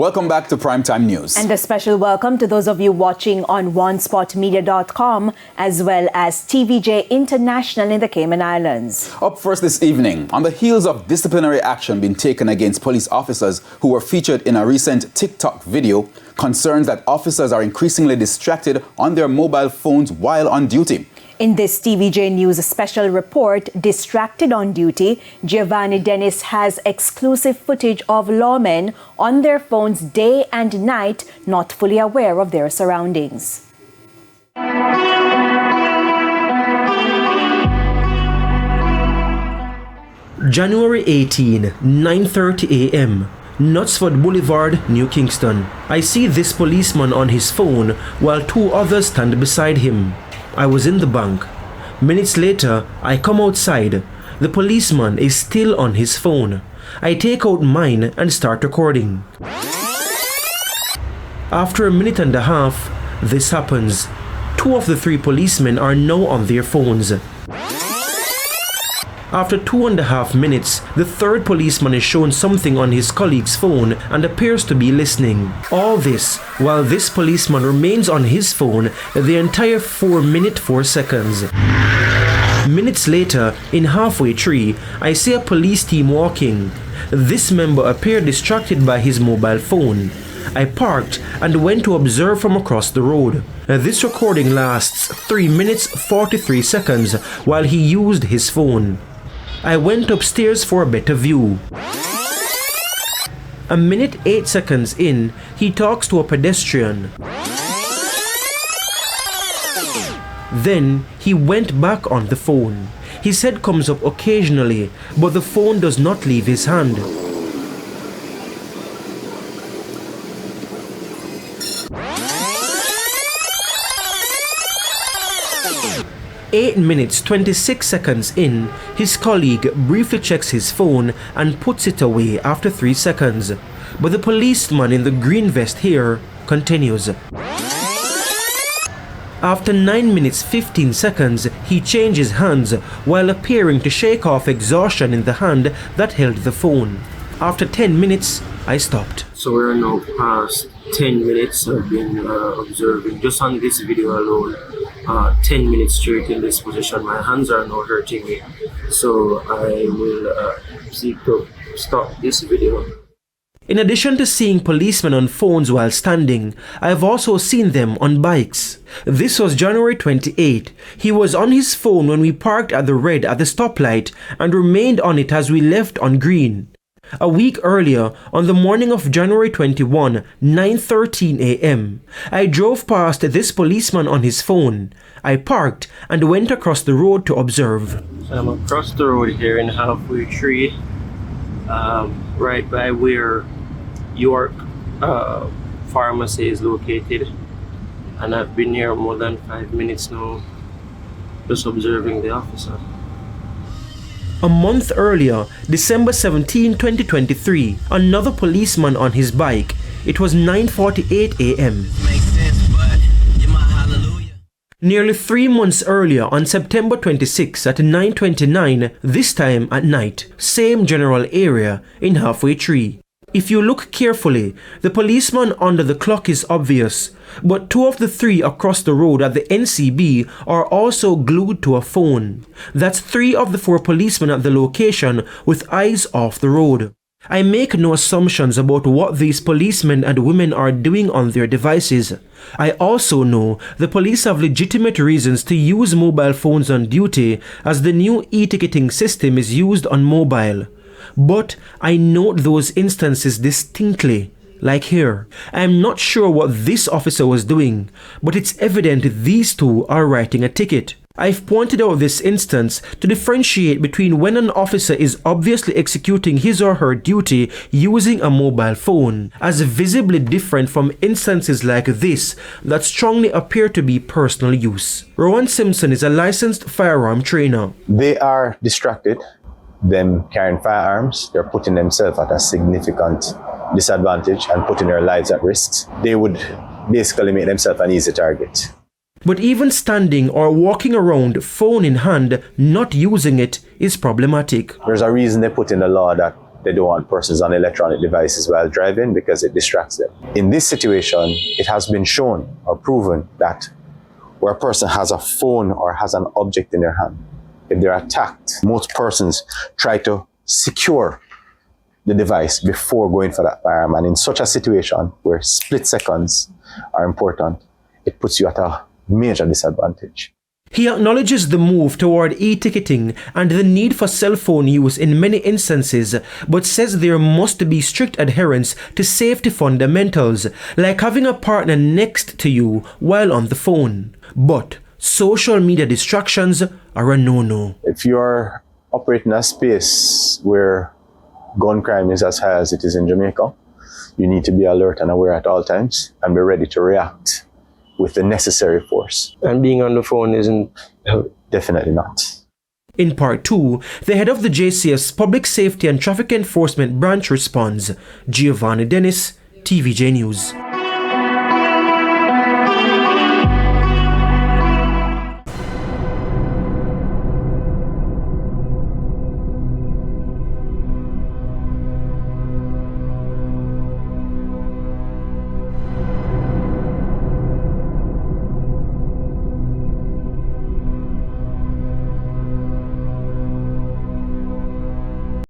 Welcome back to Primetime News. And a special welcome to those of you watching on onespotmedia.com as well as TVJ International in the Cayman Islands. Up first this evening, on the heels of disciplinary action being taken against police officers who were featured in a recent TikTok video, concerns that officers are increasingly distracted on their mobile phones while on duty. In this TVJ News special report, Distracted on Duty, Giovanni Dennis has exclusive footage of lawmen on their phones day and night, not fully aware of their surroundings. January 18, 9:30 a.m. Knutsford Boulevard, New Kingston. I see this policeman on his phone while two others stand beside him. I was in the bank. Minutes later, I come outside. The policeman is still on his phone. I take out mine and start recording. After a minute and a half, this happens. Two of the three policemen are now on their phones. After 2.5 minutes, the third policeman is shown something on his colleague's phone and appears to be listening. All this while this policeman remains on his phone the entire 4 minutes 4 seconds. Minutes later, in Halfway Tree, I see a police team walking. This member appeared distracted by his mobile phone. I parked and went to observe from across the road. This recording lasts 3 minutes 43 seconds while he used his phone. I went upstairs for a better view. A minute 8 seconds in, he talks to a pedestrian. Then he went back on the phone. His head comes up occasionally, but the phone does not leave his hand. 8 minutes 26 seconds in, his colleague briefly checks his phone and puts it away after 3 seconds. But the policeman in the green vest here continues. After 9 minutes 15 seconds, he changes hands while appearing to shake off exhaustion in the hand that held the phone. After 10 minutes, I stopped. So we're now past 10 minutes of being observing, just on this video alone, 10 minutes straight in this position. My hands are now hurting me, so I will seek to stop this video. In addition to seeing policemen on phones while standing, I have also seen them on bikes. This was January 28. He was on his phone when we parked at the red at the stoplight and remained on it as we left on green. A week earlier, on the morning of January 21, 9:13 a.m., I drove past this policeman on his phone. I parked and went across the road to observe. I'm across the road here in Halfway Tree, right by where York Pharmacy is located, and I've been here more than 5 minutes now, just observing the officer. A month earlier, December 17, 2023, another policeman on his bike. It was 9:48 a.m. Nearly 3 months earlier, on September 26 at 9:29, this time at night, same general area in Halfway Tree. If you look carefully, the policeman under the clock is obvious, but two of the three across the road at the NCB are also glued to a phone. That's 3 of the 4 policemen at the location with eyes off the road. I make no assumptions about what these policemen and women are doing on their devices. I also know the police have legitimate reasons to use mobile phones on duty, as the new e-ticketing system is used on mobile. But I note those instances distinctly, like here. I am not sure what this officer was doing, but it's evident these two are writing a ticket. I've pointed out this instance to differentiate between when an officer is obviously executing his or her duty using a mobile phone, as visibly different from instances like this that strongly appear to be personal use. Rowan Simpson is a licensed firearm trainer. They are distracted. Them carrying firearms, they're putting themselves at a significant disadvantage and putting their lives at risk. They would basically make themselves an easy target. But even standing or walking around phone in hand, not using it, is problematic. There's a reason they put in the law that They don't want persons on electronic devices while driving because it distracts them. In this situation, it has been shown or proven that where a person has a phone or has an object in their hand, if they're attacked, most persons try to secure the device before going for that firearm. And in such a situation where split seconds are important, it puts you at a major disadvantage. He acknowledges the move toward e-ticketing and the need for cell phone use in many instances, but says there must be strict adherence to safety fundamentals, like having a partner next to you while on the phone. But social media distractions are a no-no. If you're operating a space where gun crime is as high as it is in Jamaica, you need to be alert and aware at all times and be ready to react with the necessary force. And being on the phone isn't... Definitely not. In part 2, the head of the JCS Public Safety and Traffic Enforcement Branch responds. Giovanni Dennis, TVJ News.